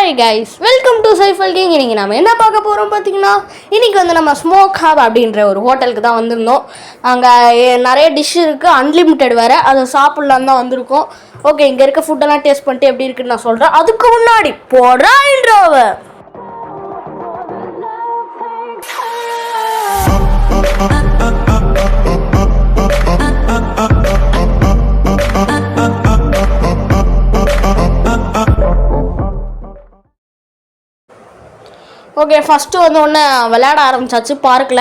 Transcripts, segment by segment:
Hi guys, welcome to Saiful king. இன்றைக்கி நம்ம என்ன பார்க்க போகிறோம் பார்த்தீங்கன்னா, இன்றைக்கி வந்து நம்ம ஸ்மோக் ஹப் அப்படின்ற ஒரு ஹோட்டலுக்கு தான் வந்திருந்தோம். அங்கே நிறைய டிஷ் இருக்குது, அன்லிமிட்டெட் வேறு. அதை சாப்பிட்லான்னு தான் வந்திருக்கோம். ஓகே, இங்கே இருக்க ஃபுட்டெல்லாம் டேஸ்ட் பண்ணிட்டு எப்படி இருக்குன்னு நான் சொல்கிறேன். அதுக்கு முன்னாடி போடுறா இன்ட்ரோவை. ஓகே, ஃபஸ்ட்டு வந்து ஒன்று விளையாட ஆரம்பித்தாச்சு பார்க்கில்.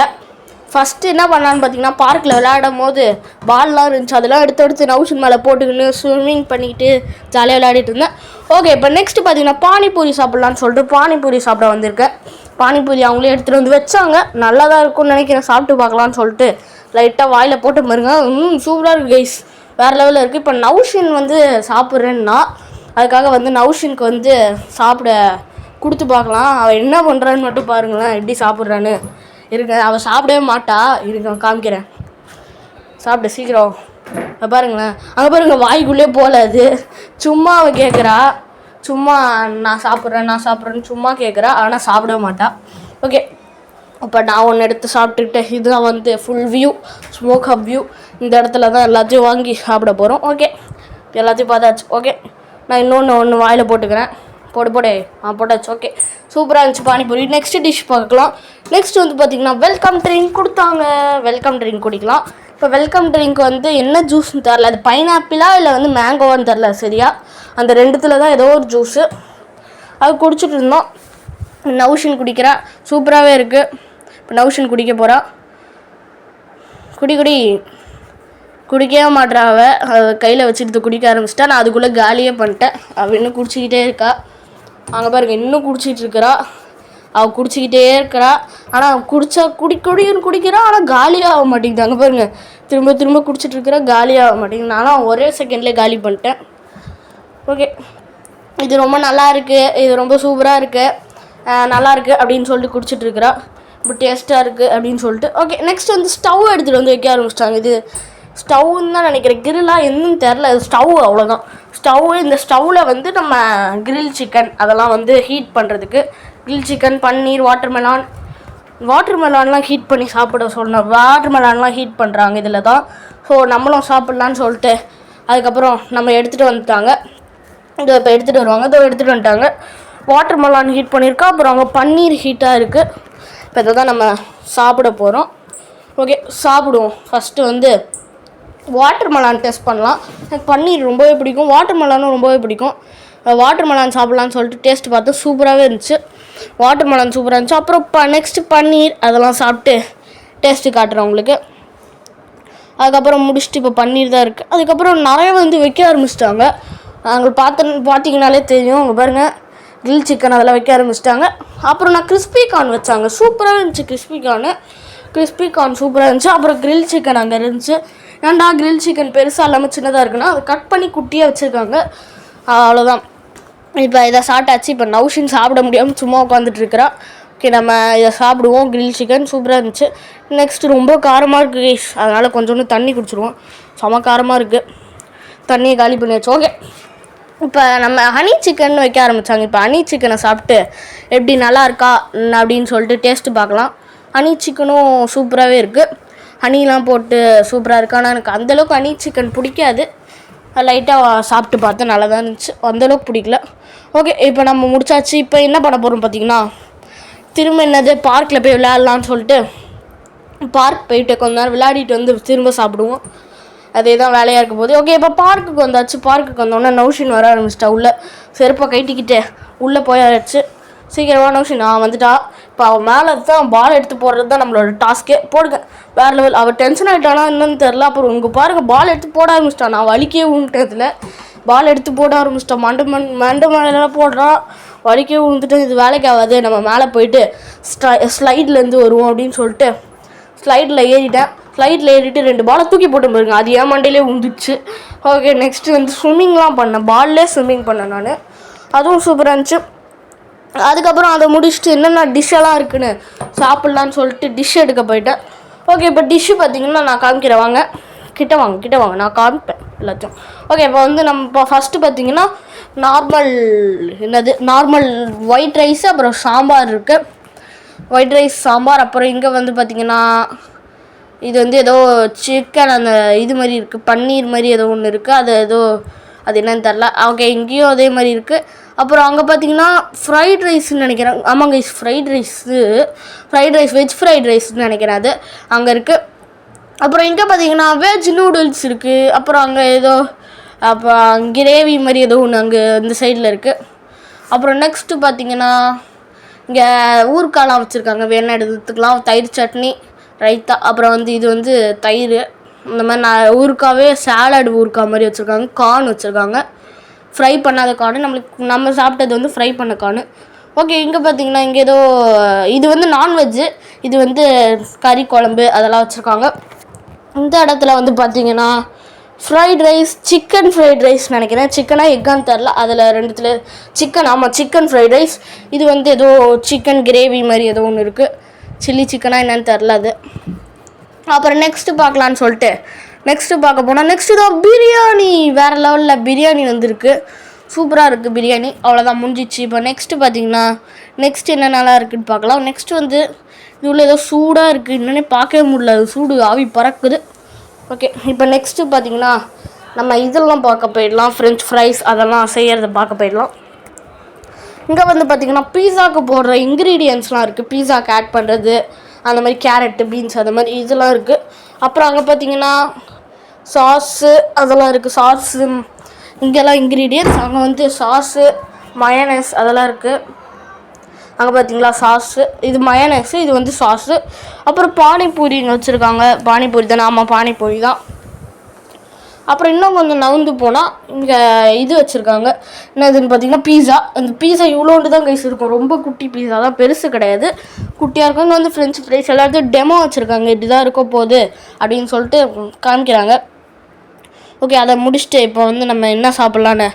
ஃபஸ்ட்டு என்ன பண்ணான்னு பார்த்தீங்கன்னா, பார்க்கில் விளையாடும் போது பால்லாம் இருந்துச்சு, அதெல்லாம் எடுத்து நவுஷன் மேலே போட்டுக்கின்னு ஸ்விம்மிங் பண்ணிக்கிட்டு ஜாலியாக விளையாடிட்டு இருந்தேன். ஓகே, இப்போ நெக்ஸ்ட்டு பார்த்தீங்கன்னா பானிபூரி சாப்பிட்லான்னு சொல்லிட்டு பானிபூரி சாப்பிட வந்திருக்கேன். பானிபூரி அவங்களே எடுத்துகிட்டு வந்து வச்சாங்க. நல்லா தான் இருக்கும்னு நினைக்கிறேன், சாப்பிட்டு பார்க்கலான்னு சொல்லிட்டு லைட்டாக வாயில் போட்டு பாருங்க. சூப்பராக இருக்குது கைஸ், வேறு லெவலில் இருக்குது. இப்போ நவுஷன் வந்து சாப்பிட்றேன்னா அதுக்காக வந்து நவுஷனுக்கு வந்து சாப்பிட கொடுத்து பார்க்கலாம். அவள் என்ன பண்ணுறான்னு மட்டும் பாருங்களேன், எப்படி சாப்பிட்றான்னு. இருக்க அவள் சாப்பிடவே மாட்டா, இருக்க காமிக்கிறேன். சாப்பிட சீக்கிரம் பாருங்களேன். அங்கே பாருங்க, வாய்க்குள்ளே போகல. அது சும்மா அவள் கேட்குறா, சும்மா நான் சாப்பிட்றேன்னு சும்மா கேட்குறா, ஆனால் சாப்பிட மாட்டா. ஓகே, இப்போ நான் ஒன்று எடுத்து சாப்பிட்டுக்கிட்டேன். இதுதான் வந்து full view, smoke hub view. இந்த இடத்துல தான் எல்லாத்தையும் வாங்கி சாப்பிட போகிறோம். ஓகே, எல்லாத்தையும் பார்த்தாச்சு. ஓகே, நான் இன்னொன்று வாயில் போட்டுக்கிறேன். போட்டாச்சு. ஓகே, சூப்பராக இருந்துச்சு பானிபூரி. நெக்ஸ்ட் டிஷ் பார்க்கலாம். நெக்ஸ்ட் வந்து பார்த்திங்கன்னா வெல்கம் ட்ரிங்க் கொடுத்தாங்க. வெல்கம் ட்ரிங்க் குடிக்கலாம். இப்போ வெல்கம் ட்ரிங்க் வந்து என்ன ஜூஸ்ன்னு தெரில, அது பைனாப்பிளா இல்லை வந்து மேங்கோவான்னு தெரில சரியா. அந்த ரெண்டுத்தில் தான் ஏதோ ஒரு ஜூஸு, அது குடிச்சிட்டு இருந்தோம். நவுஷன் குடிக்கிறா, சூப்பராகவே இருக்குது. இப்போ நவுஷன் குடிக்க போகிறா. குடிக்கவே மாட்றா. அவள் கையில் வச்சுட்டு குடிக்க ஆரம்பிச்சிட்டா. நான் அதுக்குள்ளே காலியே பண்ணிட்டேன். அவள் இன்னும் குடிச்சிக்கிட்டே இருக்கா. அங்கே பாருங்க, இன்னும் குடிச்சிட்டு இருக்கிறா. அவள் குடிச்சிக்கிட்டே இருக்கிறா. ஆனால் அவள் குடிக்கிறா, ஆனால் காலியாக ஆக மாட்டேங்குது. அங்கே பாருங்க, திரும்ப குடிச்சிட்டு இருக்கிறா, காலியாக ஆக மாட்டேங்குது. நானும் ஒரே செகண்ட்லேயே காலி பண்ணிட்டேன். ஓகே, இது ரொம்ப நல்லா இருக்குது, இது ரொம்ப சூப்பராக இருக்குது, நல்லா இருக்குது அப்படின்னு சொல்லிட்டு குடிச்சிட்டு இருக்கிறா. இப்போ டேஸ்ட்டாக இருக்குது அப்படின்னு சொல்லிட்டு. ஓகே, நெக்ஸ்ட் வந்து ஸ்டவ் எடுத்துகிட்டு வந்து வைக்க ஆரம்பிச்சிட்டாங்க. இது ஸ்டவ்ன்னு தான் நினைக்கிறேன், கிரில்லாக என்னன்னு தெரில. அது ஸ்டவ், அவ்வளோதான் ஸ்டவ்வு. இந்த ஸ்டவ்வில் வந்து நம்ம கிரில் சிக்கன் அதெல்லாம் வந்து ஹீட் பண்ணுறதுக்கு, கிரில் சிக்கன், பன்னீர், வாட்டர்மெலான்லாம் ஹீட் பண்ணி சாப்பிட சொன்னோம். வாட்டர்மெலான்லாம் ஹீட் பண்ணுறாங்க இதில் தான். ஸோ நம்மளும் சாப்பிட்லான்னு சொல்லிட்டு அதுக்கப்புறம் நம்ம எடுத்துகிட்டு வந்துட்டாங்க. இதை இப்போ எடுத்துகிட்டு வருவாங்க. இதோ எடுத்துகிட்டு வந்துட்டாங்க. வாட்டர்மெலான் ஹீட் பண்ணியிருக்கா. அப்புறம் அங்கே பன்னீர் ஹீட்டாக இருக்குது. இப்போ இதை தான் நம்ம சாப்பிட போகிறோம். ஓகே, சாப்பிடுவோம். ஃபஸ்ட்டு வந்து வாட்டர்மெலான் டெஸ்ட் பண்ணலாம். எனக்கு பன்னீர் ரொம்பவே பிடிக்கும், வாட்டர்மெலானும் ரொம்பவே பிடிக்கும். வாட்டர்மெலான் சாப்பிட்லான்னு சொல்லிட்டு டேஸ்ட் பார்த்து சூப்பராகவே இருந்துச்சு. வாட்டர்மெலான் சூப்பராக இருந்துச்சு. அப்புறம் நெக்ஸ்ட்டு பன்னீர் அதெல்லாம் சாப்பிட்டு டேஸ்ட்டு காட்டுறேன் உங்களுக்கு. அதுக்கப்புறம் முடிச்சுட்டு இப்போ பன்னீர் தான் இருக்குது. அதுக்கப்புறம் நிறைய வந்து வைக்க ஆரம்பிச்சிட்டாங்க. நாங்கள் பார்த்தீங்கனாலே தெரியும். அங்கே பாருங்கள், கிரில் சிக்கன் அதெல்லாம் வைக்க ஆரம்பிச்சிட்டாங்க. அப்புறம் நான் கிறிஸ்பி கார்ன் வச்சாங்க, சூப்பராக இருந்துச்சு. கிறிஸ்பி கார்ன் சூப்பராக இருந்துச்சு. அப்புறம் கிரில் சிக்கன் அங்கே இருந்துச்சு. ஏன்டா கிரில் சிக்கன் பெருசாக இல்லாமல் சின்னதாக இருக்குன்னா, அதை கட் பண்ணி குட்டியாக வச்சுருக்காங்க. அவ்வளோதான். இப்போ இதை சாப்பிட்டாச்சு. இப்போ நவுஷன் சாப்பிட முடியாமல் சும்மா உட்காந்துட்ருக்குறா. ஓகே, நம்ம இதை சாப்பிடுவோம். கிரில் சிக்கன் சூப்பராக இருந்துச்சு. நெக்ஸ்ட்டு ரொம்ப காரமாக இருக்குது கைஸ், அதனால் கொஞ்சோண்டு தண்ணி குடிச்சிடுவோம். செம காரமாக இருக்குது, தண்ணியை காலி பண்ணி வச்சு. ஓகே, இப்போ நம்ம ஹனி சிக்கன் வைக்க ஆரம்பித்தாங்க. இப்போ ஹனி சிக்கனை சாப்பிட்டு எப்படி நல்லா இருக்கா அப்படின்னு சொல்லிட்டு டேஸ்ட்டு பார்க்கலாம். ஹனி சிக்கனும் சூப்பராகவே இருக்குது, ஹனிலாம் போட்டு சூப்பராக இருக்குது. ஆனால் எனக்கு அந்தளவுக்கு ஹனி சிக்கன் பிடிக்காது. லைட்டாக சாப்பிட்டு பார்த்தேன், நல்லா தான் இருந்துச்சு, அந்தளவுக்கு பிடிக்கல. ஓகே, இப்போ நம்ம முடிச்சாச்சு. இப்போ என்ன பண்ண போகிறோம் பார்த்தீங்கன்னா, திரும்ப என்னது பார்க்கில் போய் விளையாடலான்னு சொல்லிட்டு பார்க் போயிட்டு கொஞ்ச நேரம் விளையாடிட்டு வந்து திரும்ப சாப்பிடுவோம். அதே தான் வேலையாக இருக்க போது. ஓகே, இப்போ பார்க்குக்கு வந்தாச்சு. பார்க்குக்கு வந்தோடனே நவுஷன் வர ஆரம்பிச்சிட்டா. உள்ளே செருப்பை கைட்டிக்கிட்டே உள்ளே போயாச்சு. சீக்கிரமாக நவுஷன் வந்துட்டா. இப்போ அவள் மேலே தான் பால் எடுத்து போடுறது தான் நம்மளோட டாஸ்க்கே. போடுங்க, வேறு லெவல். அவள் டென்ஷன் ஆகிட்டானா என்னன்னு தெரில. அப்புறம் இங்கே பாருங்கள், பால் எடுத்து போட ஆரம்பிச்சிட்டான். நான் வலிக்கே விழுந்துட்டதில் பால் எடுத்து போட ஆரம்பிச்சிட்டான். மண்டை மேலாம் போடுறான், வலிக்கே விழுந்துட்டேன். இது வேலைக்கு ஆகாது, நம்ம மேலே போயிட்டு ஸ்லைட்லேருந்து வருவோம் அப்படின்னு சொல்லிட்டு ஸ்லைடில் ஏறிட்டு 2 பாலை தூக்கி போட்டு பாருங்க, அது ஏன் மண்டையிலே உந்துச்சு. ஓகே, நெக்ஸ்ட்டு வந்து ஸ்விம்மிங்லாம் பண்ணேன், பால்லே ஸ்விம்மிங் பண்ணேன் நான், அதுவும் சூப்பராக இருந்துச்சு. அதுக்கப்புறம் அதை முடிச்சுட்டு என்னென்ன டிஷ்ஷெல்லாம் இருக்குன்னு சாப்பிட்லான்னு சொல்லிட்டு டிஷ் எடுக்க போயிட்டேன். ஓகே, இப்போ டிஷ்ஷு பார்த்திங்கன்னா நான் காமிக்கிறேன், வாங்க கிட்ட வாங்க நான் காமிப்பேன் எல்லாத்தையும். ஓகே, இப்போ வந்து நம்ம இப்போ ஃபஸ்ட்டு பார்த்திங்கன்னா நார்மல் நார்மல் ஒயிட் ரைஸ், அப்புறம் சாம்பார் இருக்குது. White rice sambar. அப்புறம் இங்கே வந்து பார்த்திங்கன்னா இது வந்து ஏதோ சிக்கன் அந்த இது மாதிரி இருக்குது, பன்னீர் மாதிரி ஏதோ ஒன்று இருக்குது. அது என்னன்னு தெரில. ஓகே, இங்கேயும் அதே மாதிரி இருக்குது. அப்புறம் அங்கே பார்த்தீங்கன்னா ஃப்ரைட் ரைஸ்ன்னு நினைக்கிறேன். ஆமாங்க, ஃப்ரைட் ரைஸ் வெஜ் ஃப்ரைட் ரைஸ்ன்னு நினைக்கிறேன். அது அங்கே இருக்குது. அப்புறம் இங்கே பார்த்தீங்கன்னா வெஜ் நூடுல்ஸ் இருக்குது. அப்புறம் அங்கே ஏதோ அப்போ கிரேவி மாதிரி ஏதோ ஒன்று அங்கே இந்த சைடில் இருக்குது. அப்புறம் நெக்ஸ்ட்டு பார்த்தீங்கன்னா இங்கே ஊறுகாலாம் வச்சுருக்காங்க, வேணா எடுத்துக்கலாம். தயிர் சட்னி, ரைத்தா, அப்புறம் வந்து இது வந்து தயிர், இந்த மாதிரி ஊறுக்காவே சாலட் ஊறுக்கா மாதிரி வச்சுருக்காங்க. கார்ன் வச்சுருக்காங்க, ஃப்ரை பண்ணாத கார்னு. நம்ம சாப்பிட்டது வந்து ஃப்ரை பண்ண கார்னு. ஓகே, இங்கே பார்த்தீங்கன்னா இங்கே ஏதோ இது வந்து நான்வெஜ்ஜு, இது வந்து கறி குழம்பு அதெல்லாம் வச்சுருக்காங்க. இந்த இடத்துல வந்து பார்த்தீங்கன்னா fried rice, chicken fried rice நினைக்கிறேன், சிக்கனா எக்கான்னு தெரில. அதில் ரெண்டுத்தில் சிக்கன், ஆமாம் சிக்கன் ஃப்ரைட் ரைஸ். இது வந்து ஏதோ சிக்கன் கிரேவி மாதிரி ஏதோ ஒன்று இருக்குது, சில்லி சிக்கனா என்னன்னு தெரில அது. அப்புறம் நெக்ஸ்ட்டு பார்க்கலான்னு சொல்லிட்டு நெக்ஸ்ட்டு பார்க்க போனால் நெக்ஸ்ட்டு தான் பிரியாணி. வேறு லெவலில் பிரியாணி வந்துருக்கு, சூப்பராக இருக்குது பிரியாணி. அவ்வளோதான், முடிஞ்சிச்சு. இப்போ நெக்ஸ்ட்டு பார்த்தீங்கன்னா நெக்ஸ்ட் என்ன நல்லா இருக்குதுன்னு பார்க்கலாம். நெக்ஸ்ட்டு வந்து இது உள்ள ஏதோ சூடாக இருக்குது, என்னென்னே பார்க்கவே முடியல, அது சூடு ஆவி பறக்குது. ஓகே, இப்போ நெக்ஸ்ட்டு பார்த்தீங்கன்னா நம்ம இதெல்லாம் பார்க்க போயிடலாம், ஃப்ரெஞ்ச் ஃப்ரைஸ் அதெல்லாம் செய்கிறத பார்க்க போயிடலாம். இங்கே வந்து பார்த்திங்கன்னா பீஸாவுக்கு போடுற இன்க்ரீடியன்ட்ஸ்லாம் இருக்குது, பீஸாவுக்கு ஆட் பண்ணுறது அந்த மாதிரி கேரட்டு, பீன்ஸ் அந்த மாதிரி இதெல்லாம் இருக்குது. அப்புறம் அங்கே பார்த்திங்கன்னா சாஸு அதெல்லாம் இருக்குது, சாஸு இங்கெல்லாம் இன்க்ரீடியன்ட்ஸ். அங்கே வந்து சாஸு, மயனஸ் அதெல்லாம் இருக்குது. அங்கே பார்த்தீங்களா சாஸு, இது மயனஸு, இது வந்து சாஸு. அப்புறம் பானிபூரி இங்கே வச்சுருக்காங்க, பானிபூரி தானே, ஆமாம் பானிபூரி தான். அப்புறம் இன்னும் கொஞ்சம் நவுந்து போனால் இங்கே இது வச்சுருக்காங்க, என்னதுன்னு பார்த்தீங்கன்னா பீஸா. அந்த பீஸா இவ்வளோண்டு தான் கைஸ் இருக்கும், ரொம்ப குட்டி பீஸா தான், பெருசு கிடையாது, குட்டியாக இருக்கும். இங்கே வந்து ஃப்ரெஞ்ச் ஃப்ரைஸ் எல்லாத்தையும் டெமோ வச்சுருக்காங்க, இப்படி தான் இருக்க போகுது அப்படின்னு சொல்லிட்டு காமிக்கிறாங்க. ஓகே, அதை முடிச்சுட்டு இப்போ வந்து நம்ம என்ன சாப்பிட்லான்னு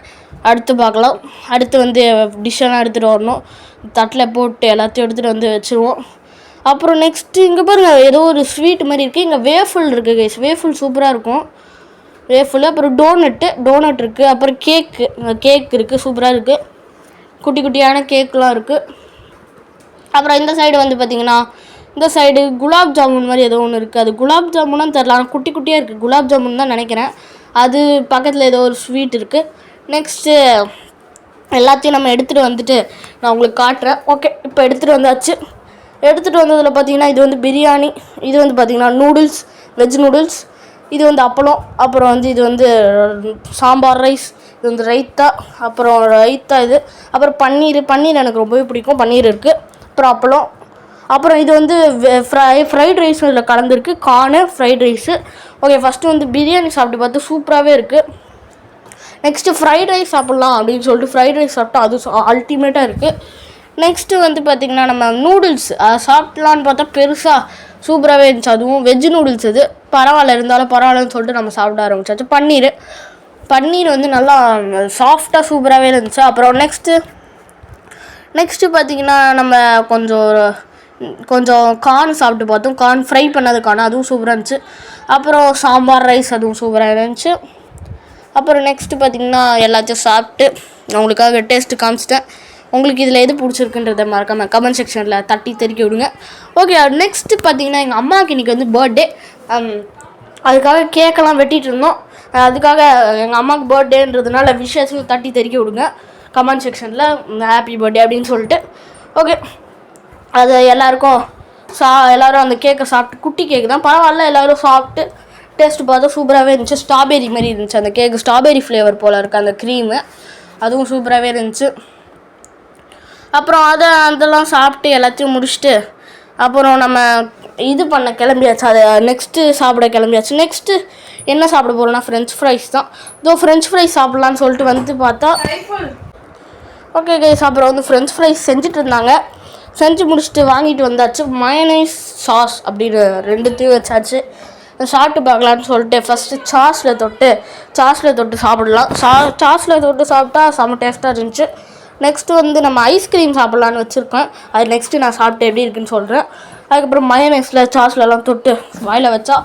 அடுத்து பார்க்கலாம். அடுத்து வந்து டிஷ்ஷெல்லாம் எடுத்துகிட்டு வரணும், தட்டில் போட்டு எல்லாத்தையும் எடுத்துகிட்டு வந்து வச்சுருவோம். அப்புறம் நெக்ஸ்ட்டு இங்கே பாருங்கள், ஏதோ ஒரு ஸ்வீட் மாதிரி இருக்குது. இங்கே வேஃபுல் இருக்குது கைஸ், வேஃபுல் சூப்பராக இருக்கும் வேஃபுல். அப்புறம் டோனட் இருக்குது. அப்புறம் கேக் இருக்குது, சூப்பராக இருக்குது, குட்டி குட்டியான கேக்கெலாம் இருக்குது. அப்புறம் இந்த சைடு வந்து பார்த்திங்கன்னா இந்த சைடு குலாப் ஜாமுன் மாதிரி ஏதோ ஒன்று இருக்குது, அது குலாப் ஜாமுன்னு தெரில, ஆனால் குட்டி குட்டியாக இருக்குது, குலாப் ஜாமுன் தான் நினைக்கிறேன். அது பக்கத்தில் ஏதோ ஒரு ஸ்வீட் இருக்குது. நெக்ஸ்ட்டு எல்லாத்தையும் நம்ம எடுத்துகிட்டு வந்துட்டு நான் உங்களுக்கு காட்டுறேன். ஓகே, இப்போ எடுத்துகிட்டு வந்தாச்சு. எடுத்துகிட்டு வந்ததில் பார்த்திங்கன்னா இது வந்து பிரியாணி, இது வந்து பார்த்திங்கன்னா நூடுல்ஸ், வெஜ் நூடுல்ஸ், இது வந்து அப்பளம், அப்புறம் வந்து இது வந்து சாம்பார் ரைஸ், இது வந்து ரைத்தா, அப்புறம் ரைத்தா இது, அப்புறம் பன்னீர் எனக்கு ரொம்பவே பிடிக்கும், பன்னீர் இருக்குது. அப்புறம் அப்பளம், அப்புறம் இது வந்து ஃப்ரைட் ரைஸ் இதில் கலந்துருக்கு, கார்னு ஃப்ரைட் ரைஸு. ஓகே, ஃபஸ்ட்டு வந்து பிரியாணி சாப்பிட்டு பார்த்து சூப்பராகவே இருக்குது. நெக்ஸ்ட்டு ஃப்ரைட் ரைஸ் சாப்பிட்லாம் அப்படின்னு சொல்லிட்டு ஃப்ரைட் ரைஸ் சாப்பிட்டா அது அல்டிமேட்டாக இருக்குது. நெக்ஸ்ட்டு வந்து பார்த்திங்கன்னா நம்ம நூடுல்ஸ் அதை சாப்பிட்லான்னு பார்த்தா பெருசாக சூப்பராகவே இருந்துச்சு, அதுவும் வெஜ் நூடுல்ஸ். இது பரவாயில்ல, இருந்தாலும் பரவாயில்லன்னு சொல்லிட்டு நம்ம சாப்பிட ஆரம்பிச்சாச்சு. பன்னீர் வந்து நல்லா சாஃப்டாக சூப்பராகவே இருந்துச்சு. அப்புறம் நெக்ஸ்ட்டு பார்த்திங்கன்னா நம்ம கொஞ்சம் கார்ன் சாப்பிட்டு பார்த்தோம், கார்ன் ஃப்ரை பண்ணது கார்ன், அதுவும் சூப்பராக இருந்துச்சு. அப்புறம் சாம்பார் ரைஸ், அதுவும் சூப்பராக இருந்துச்சு. அப்புறம் நெக்ஸ்ட்டு பார்த்திங்கன்னா எல்லாத்தையும் சாப்பிட்டு உங்களுக்காக டேஸ்ட்டு காமிச்சிட்டேன். உங்களுக்கு இதில் எது பிடிச்சிருக்குன்றதை மறக்காமல் கமெண்ட் செக்ஷனில் தட்டி தெரிக்க விடுங்க. ஓகே, நெக்ஸ்ட்டு பார்த்திங்கன்னா எங்கள் அம்மாவுக்கு இன்றைக்கி வந்து பர்த்டே, அதுக்காக கேக்கெல்லாம் வெட்டிகிட்டு இருந்தோம். அதுக்காக எங்கள் அம்மாவுக்கு பர்த்டேன்றதுனால விஷயத்தையும் தட்டி தெரிக்க விடுங்க கமெண்ட் செக்ஷனில், ஹாப்பி பர்த்டே அப்படின்னு சொல்லிட்டு. ஓகே, அது எல்லோரும் அந்த கேக்கை சாப்பிட்டு, குட்டி கேக்கு தான் பரவாயில்ல, எல்லோரும் சாப்பிட்டு டேஸ்ட்டு பார்த்தா சூப்பராகவே இருந்துச்சு. ஸ்ட்ராபெரி மாதிரி இருந்துச்சு அந்த கேக்கு, ஸ்ட்ராபெரி ஃப்ளேவர் போல் இருக்குது அந்த க்ரீமு, அதுவும் சூப்பராகவே இருந்துச்சு. அப்புறம் அதெல்லாம் சாப்பிட்டு எல்லாத்தையும் முடிச்சுட்டு அப்புறம் நம்ம இது பண்ண கிளம்பியாச்சு, அதை நெக்ஸ்ட்டு சாப்பிட கிளம்பியாச்சு. நெக்ஸ்ட்டு என்ன சாப்பிட போகிறோன்னா ஃப்ரெஞ்ச் ஃப்ரைஸ் தான். இதோ ஃப்ரெஞ்ச் ஃப்ரைஸ் சாப்பிட்லான்னு சொல்லிட்டு வந்து பார்த்தா ஓகே கைஸ், அப்புறம் வந்து ஃப்ரெஞ்ச் ஃப்ரைஸ் செஞ்சுட்டு இருந்தாங்க, செஞ்சு முடிச்சுட்டு வாங்கிட்டு வந்தாச்சு. மயனைஸ் சாஸ் அப்படின்னு ரெண்டுத்தையும் வச்சாச்சு. சாப்பிட்டு பார்க்கலான்னு சொல்லிட்டு ஃபஸ்ட்டு சாஸில் தொட்டு சாப்பிடலாம். சாஸில் தொட்டு சாப்பிட்டா செம்ம டேஸ்ட்டாக இருந்துச்சு. நெக்ஸ்ட்டு வந்து நம்ம ஐஸ்கிரீம் சாப்பிட்லான்னு வச்சுருக்கேன், அது நெக்ஸ்ட்டு நான் சாப்பிட்டு எப்படி இருக்குன்னு சொல்கிறேன். அதுக்கப்புறம் மயனைஸில் சாஸ்லலாம் தொட்டு வாயில் வச்சா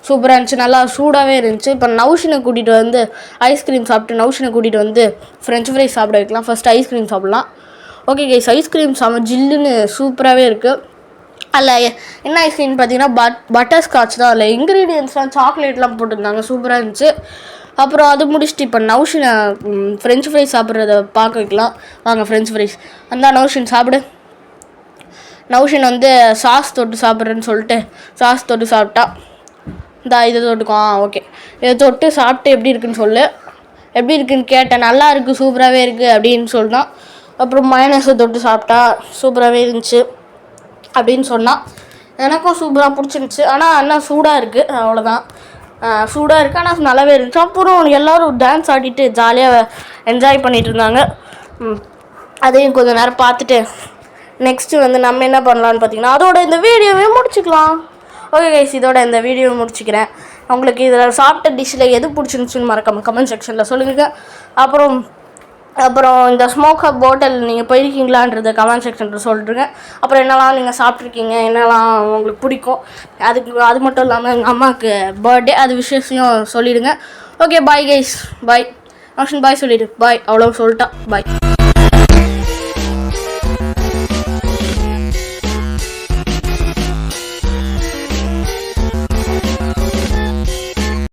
சூப்பராக இருந்துச்சு, நல்லா சூடாகவே இருந்துச்சு. இப்போ நௌஷினை கூட்டிகிட்டு வந்து ஐஸ்கிரீம் சாப்பிட்டு நௌஷினை கூட்டிகிட்டு வந்து ஃப்ரெஞ்ச் ஃப்ரைஸ் சாப்பிட வைக்கலாம். ஃபஸ்ட்டு ஐஸ்கிரீம் சாப்பிட்லாம். ஓகே கைஸ், ஐஸ்கிரீம் ஜில்லுன்னு சூப்பராகவே இருக்குது. அதில் என்ன ஐஸ்கிரீம் பார்த்தீங்கன்னா பட்டர் ஸ்காட்ச் தான். அதில் இன்க்ரீடியன்ஸ்லாம் சாக்லேட்லாம் போட்டிருந்தாங்க, சூப்பராக இருந்துச்சு. அப்புறம் அது முடிச்சுட்டு இப்போ நௌஷினை ஃப்ரெஞ்ச் ஃப்ரைஸ் சாப்பிட்றத பார்க்க வைக்கலாம். வாங்க ஃப்ரெஞ்ச் ஃப்ரைஸ் அந்த நௌஷின் சாப்பிடு. நௌஷின் வந்து சாஸ் தொட்டு சாப்பிட்றேன்னு சொல்லிட்டு சாஸ் தொட்டு சாப்பிட்டா. இதை தொட்டுக்கும். ஓகே, இதை தொட்டு சாப்பிட்டு எப்படி இருக்குன்னு சொல்லு. எப்படி இருக்குன்னு கேட்டேன். நல்லா இருக்குது, சூப்பராகவே இருக்குது அப்படின்னு சொன்னான். அப்புறம் மயனஸை தொட்டு சாப்பிட்டா, சூப்பராகவே இருந்துச்சு அப்படின்னு சொன்னான். எனக்கும் சூப்பராக பிடிச்சிருந்துச்சி. ஆனால் என்ன சூடாக இருக்குது, அவ்வளோதான். சூடாக இருக்குது, ஆனால் நல்லாவே இருந்துச்சு. அப்புறம் எல்லோரும் டான்ஸ் ஆடிட்டு ஜாலியாக என்ஜாய் பண்ணிகிட்டு இருந்தாங்க. அதையும் கொஞ்சம் நேரம் பார்த்துட்டு நெக்ஸ்ட்டு வந்து நம்ம என்ன பண்ணலான்னு பார்த்தீங்கன்னா அதோட இந்த வீடியோவே முடிச்சுக்கலாம். ஓகே கைஸ், இதோட இந்த வீடியோவை முடிச்சுக்கிறேன். உங்களுக்கு இதில் சாப்பிட்ட டிஷ்ஷில் எது பிடிச்சிருந்துச்சுன்னு மறக்காம கமெண்ட் செக்ஷனில் சொல்லுங்கள். அப்புறம் இந்த ஸ்மோக் ஹப் ஹோட்டல் நீங்கள் போயிருக்கீங்களான்றதை கமெண்ட் செக்ஷனில் சொல்லிட்டுருங்க. அப்புறம் என்னெல்லாம் நீங்கள் சாப்பிட்ருக்கீங்க, என்னெல்லாம் உங்களுக்கு பிடிக்கும், அது மட்டும் இல்லாமல் எங்கள் அம்மாவுக்கு பர்த்டே அது விஷயம் சொல்லிவிடுங்க. ஓகே, பாய் கைஸ், பாய். நௌஷின் பாய் சொல்லிவிடு. பாய், அவ்வளோ சொல்லிட்டா. பாய்.